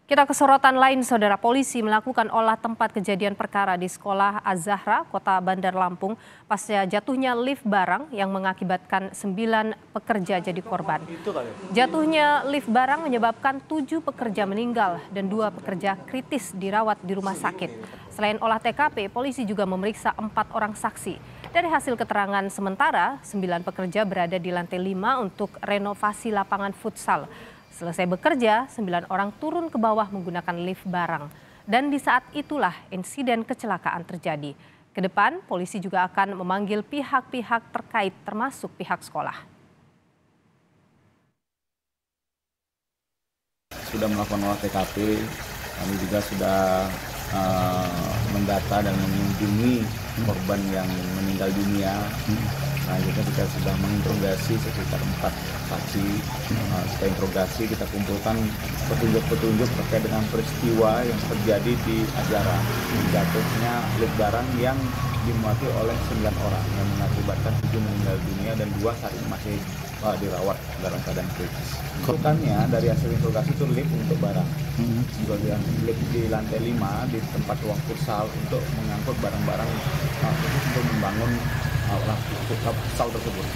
Kita ke sorotan lain, Saudara. Polisi melakukan olah tempat kejadian perkara di Sekolah Az-Zahra, Kota Bandar Lampung, pasca jatuhnya lift barang yang mengakibatkan 9 pekerja jadi korban. Jatuhnya lift barang menyebabkan 7 pekerja meninggal dan 2 pekerja kritis dirawat di rumah sakit. Selain olah TKP, polisi juga memeriksa 4 orang saksi. Dari hasil keterangan sementara, 9 pekerja berada di lantai 5 untuk renovasi lapangan futsal. Selesai bekerja, 9 orang turun ke bawah menggunakan lift barang. Dan di saat itulah insiden kecelakaan terjadi. Ke depan, polisi juga akan memanggil pihak-pihak terkait termasuk pihak sekolah. Sudah melakukan olah TKP, kami juga sudah mendata dan mengunjungi korban yang meninggal dunia. Kita sudah menginterogasi sekitar 4 saksi. Setelah interogasi kita kumpulkan petunjuk-petunjuk terkait dengan peristiwa yang terjadi di Az-Zahra. Jatuhnya lift barang yang dimuati oleh 9 orang yang mengakibatkan 7 meninggal dunia dan 2 saat ini masih dirawat dalam keadaan kritis. Bukannya dari hasil interogasi itu lift untuk barang. Bagian lift di lantai 5 di tempat ruang futsal untuk mengangkut barang-barang khusus untuk membangun futsal tersebut.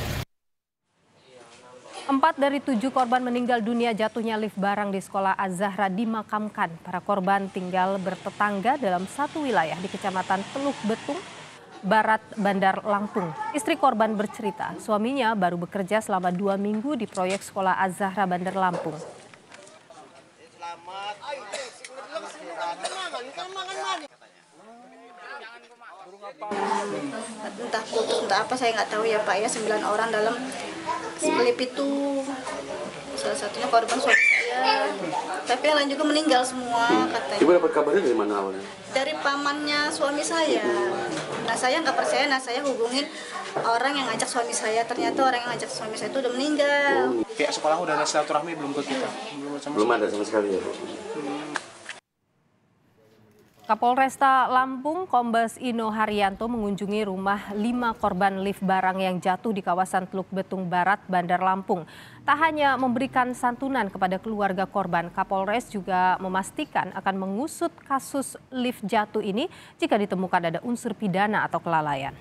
4 dari 7 korban meninggal dunia jatuhnya lift barang di Sekolah Az-Zahra dimakamkan. Para korban tinggal bertetangga dalam satu wilayah di Kecamatan Teluk Betung, Barat, Bandar Lampung. Istri korban bercerita, suaminya baru bekerja selama 2 minggu di proyek Sekolah Az-Zahra Bandar Lampung. Entah putus entah apa saya nggak tahu ya Pak ya, 9 orang dalam lift itu, salah satunya korban suami saya, tapi yang lain juga meninggal semua katanya. Ibu dapat kabarnya dari mana awalnya? Dari pamannya suami saya. Nah saya nggak percaya, saya hubungin orang yang ngajak suami saya, ternyata orang yang ngajak suami saya itu udah meninggal. Pihak sekolah udah ada silaturahmi belum ke kita? Belum ada sama sekali ya Bu. Kapolresta Lampung Kombes Ino Haryanto mengunjungi rumah 5 korban lift barang yang jatuh di kawasan Teluk Betung Barat, Bandar Lampung. Tak hanya memberikan santunan kepada keluarga korban, Kapolres juga memastikan akan mengusut kasus lift jatuh ini jika ditemukan ada unsur pidana atau kelalaian.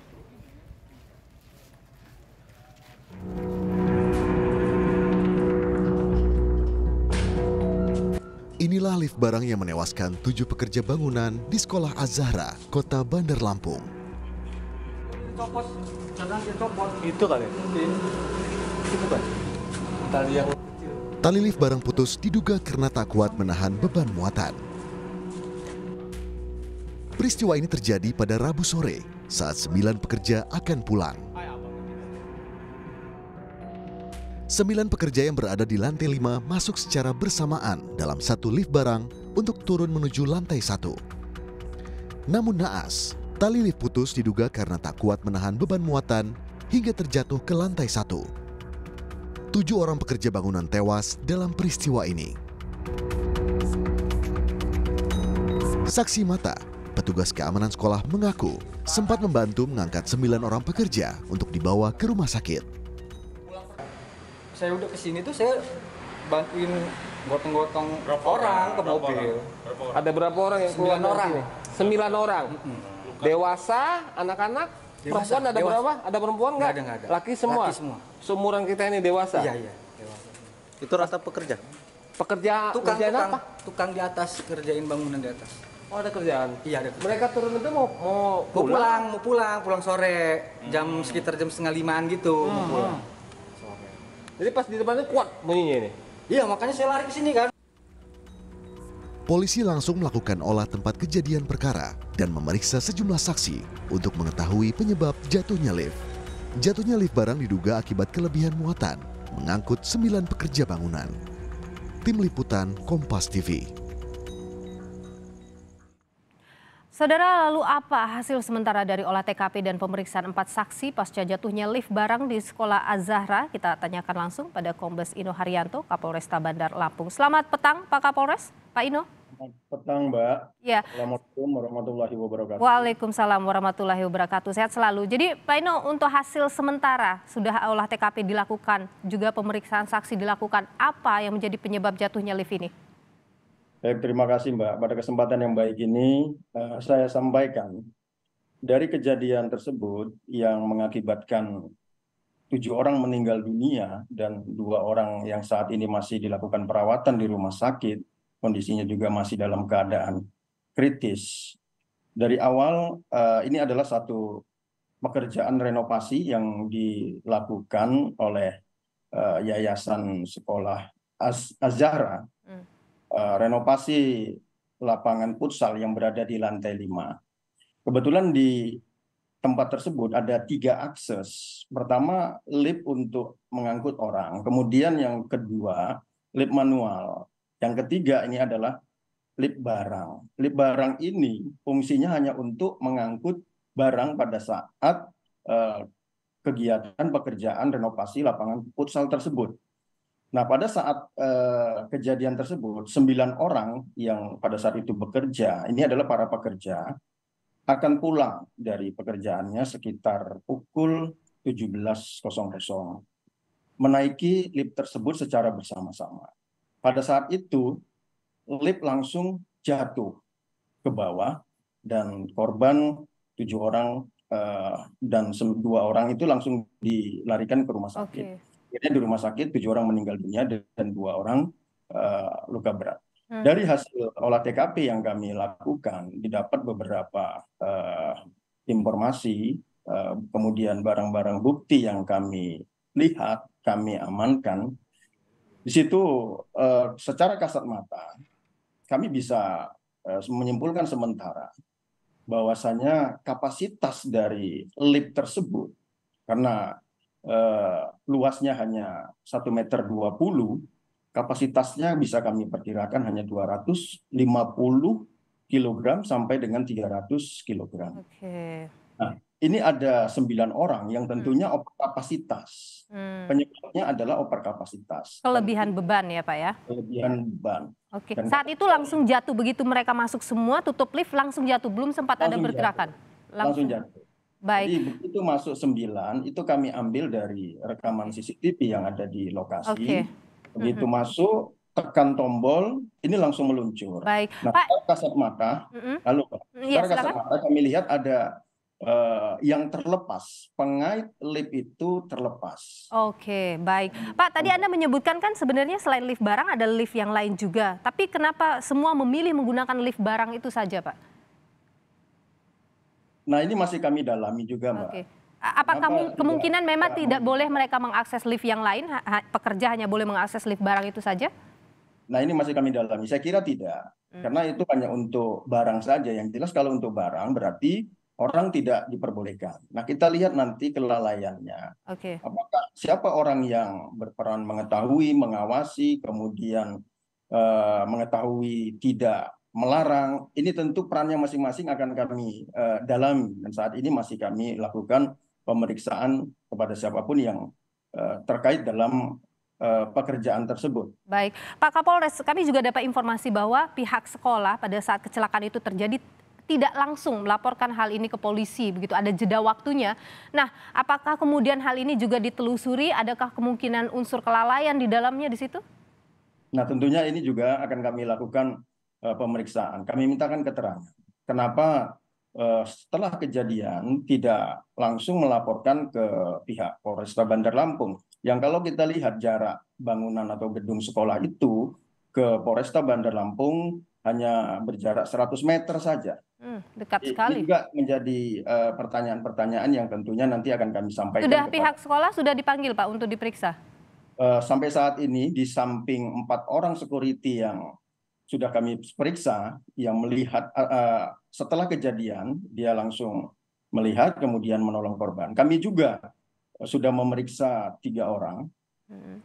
Inilah lift barang yang menewaskan 7 pekerja bangunan di Sekolah Az-Zahra, Kota Bandar Lampung. Itu kali. Itu bukan. Tali lift barang putus diduga karena tak kuat menahan beban muatan. Peristiwa ini terjadi pada Rabu sore saat 9 pekerja akan pulang. 9 pekerja yang berada di lantai 5 masuk secara bersamaan dalam satu lift barang untuk turun menuju lantai 1. Namun naas, tali lift putus diduga karena tak kuat menahan beban muatan hingga terjatuh ke lantai 1. 7 orang pekerja bangunan tewas dalam peristiwa ini. Saksi mata, petugas keamanan sekolah mengaku sempat membantu mengangkat 9 orang pekerja untuk dibawa ke rumah sakit. Saya udah kesini tuh saya bantuin gotong-gotong orang ke mobil. Ada berapa orang yang keluar? 9 orang. 9 orang. Dewasa, anak-anak, perempuan ada dewasa. berapa? Ada perempuan nggak? Nggak ada. Laki semua? Laki semua. Seumuran kita ini dewasa? Iya. Dewasa. Itu rata pekerja. Pekerja kerjaan apa? Tukang di atas, kerjain bangunan di atas. Oh ada kerjaan? Iya ada. Mereka turun itu mau pulang sore. Sekitar jam 4:30-an gitu. Mau pulang. Jadi pas di depannya kuat bunyinya ini? Iya makanya saya lari ke sini kan. Polisi langsung melakukan olah tempat kejadian perkara dan memeriksa sejumlah saksi untuk mengetahui penyebab jatuhnya lift. Jatuhnya lift barang diduga akibat kelebihan muatan mengangkut 9 pekerja bangunan. Tim Liputan Kompas TV. Saudara, lalu apa hasil sementara dari olah TKP dan pemeriksaan 4 saksi pasca jatuhnya lift barang di Sekolah Az-Zahra? Kita tanyakan langsung pada Kombes Ino Haryanto, Kapolresta Bandar Lampung. Selamat petang, Pak Kapolres, Pak Ino. Selamat petang, Mbak. Ya. Assalamualaikum warahmatullahi wabarakatuh. Waalaikumsalam warahmatullahi wabarakatuh. Sehat selalu. Jadi, Pak Ino, untuk hasil sementara sudah olah TKP dilakukan, juga pemeriksaan saksi dilakukan. Apa yang menjadi penyebab jatuhnya lift ini? Baik, terima kasih Mbak. Pada kesempatan yang baik ini, saya sampaikan dari kejadian tersebut yang mengakibatkan 7 orang meninggal dunia dan 2 orang yang saat ini masih dilakukan perawatan di rumah sakit, kondisinya juga masih dalam keadaan kritis. Dari awal, ini adalah satu pekerjaan renovasi yang dilakukan oleh Yayasan Sekolah Az-Zahra, renovasi lapangan futsal yang berada di lantai 5. Kebetulan di tempat tersebut ada 3 akses. Pertama, lift untuk mengangkut orang. Kemudian yang kedua, lift manual. Yang ketiga ini adalah lift barang. Lift barang ini fungsinya hanya untuk mengangkut barang pada saat kegiatan pekerjaan renovasi lapangan futsal tersebut. Nah, pada saat kejadian tersebut, 9 orang yang pada saat itu bekerja, ini adalah para pekerja, akan pulang dari pekerjaannya sekitar pukul 17.00. Menaiki lift tersebut secara bersama-sama. Pada saat itu, lift langsung jatuh ke bawah dan korban 7 orang dan 2 orang itu langsung dilarikan ke rumah sakit. Di rumah sakit 7 orang meninggal dunia dan 2 orang luka berat. Dari hasil olah TKP yang kami lakukan didapat beberapa informasi, kemudian barang-barang bukti yang kami lihat, kami amankan. Di situ secara kasat mata kami bisa menyimpulkan sementara bahwasanya kapasitas dari lift tersebut, karena luasnya hanya 1,20 meter, kapasitasnya bisa kami perkirakan hanya 250 kg sampai dengan 300 kg. Nah, ini ada 9 orang yang tentunya over kapasitas. Penyebabnya adalah over kapasitas. Kelebihan beban ya Pak ya? Kelebihan beban. Oke. Saat itu langsung jatuh, begitu mereka masuk semua, tutup lift langsung jatuh, belum sempat ada bergerakan? Langsung jatuh. Baik. Jadi begitu masuk 9, itu kami ambil dari rekaman CCTV yang ada di lokasi. Begitu masuk, tekan tombol, ini langsung meluncur. Baik. Nah, Pak, kasat mata, lalu secara kasat mata kami lihat ada yang terlepas, pengait lift itu terlepas. Oke, baik. Pak, tadi Anda menyebutkan kan sebenarnya selain lift barang ada lift yang lain juga. Tapi kenapa semua memilih menggunakan lift barang itu saja, Pak? Nah, ini masih kami dalami juga, Mbak. Oke. Apakah kemungkinan memang tidak boleh mereka mengakses lift yang lain, pekerja hanya boleh mengakses lift barang itu saja? Nah, ini masih kami dalami. Saya kira tidak, karena itu hanya untuk barang saja. Yang jelas kalau untuk barang berarti orang tidak diperbolehkan. Nah, kita lihat nanti kelalaiannya. Apakah siapa orang yang berperan mengetahui, mengawasi, kemudian mengetahui tidak melarang, ini tentu perannya masing-masing akan kami dalami. Dan saat ini masih kami lakukan pemeriksaan kepada siapapun yang terkait dalam pekerjaan tersebut. Baik, Pak Kapolres, kami juga dapat informasi bahwa pihak sekolah pada saat kecelakaan itu terjadi tidak langsung melaporkan hal ini ke polisi, begitu ada jeda waktunya. Nah, apakah kemudian hal ini juga ditelusuri? Adakah kemungkinan unsur kelalaian di dalamnya di situ? Nah, tentunya ini juga akan kami lakukan pemeriksaan. Kami mintakan keterangan. Kenapa setelah kejadian tidak langsung melaporkan ke pihak Polresta Bandar Lampung? Yang kalau kita lihat jarak bangunan atau gedung sekolah itu ke Polresta Bandar Lampung hanya berjarak 100 meter saja. Dekat sekali. Ini juga menjadi pertanyaan-pertanyaan yang tentunya nanti akan kami sampaikan. Sudah pihak sekolah sudah dipanggil Pak untuk diperiksa? Sampai saat ini di samping 4 orang security yang sudah kami periksa, yang melihat setelah kejadian dia langsung melihat kemudian menolong korban. Kami juga sudah memeriksa 3 orang.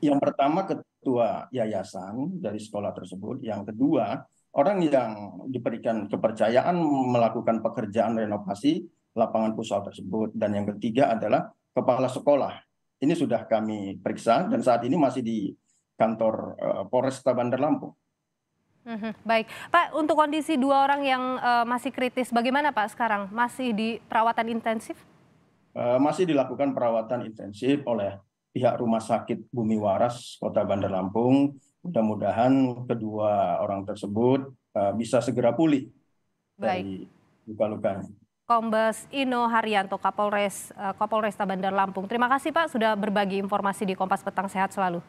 Yang pertama ketua yayasan dari sekolah tersebut, yang kedua orang yang diberikan kepercayaan melakukan pekerjaan renovasi lapangan futsal tersebut, dan yang ketiga adalah kepala sekolah. Ini sudah kami periksa dan saat ini masih di kantor Polresta Bandar Lampung. Baik, Pak, untuk kondisi 2 orang yang masih kritis, bagaimana Pak sekarang? Masih di perawatan intensif? Masih dilakukan perawatan intensif oleh pihak Rumah Sakit Bumi Waras Kota Bandar Lampung. mudah-mudahan kedua orang tersebut bisa segera pulih dari luka-lukanya. Kombes Ino Haryanto, Kapolresta Bandar Lampung. Terima kasih Pak sudah berbagi informasi di Kompas Petang. Sehat selalu.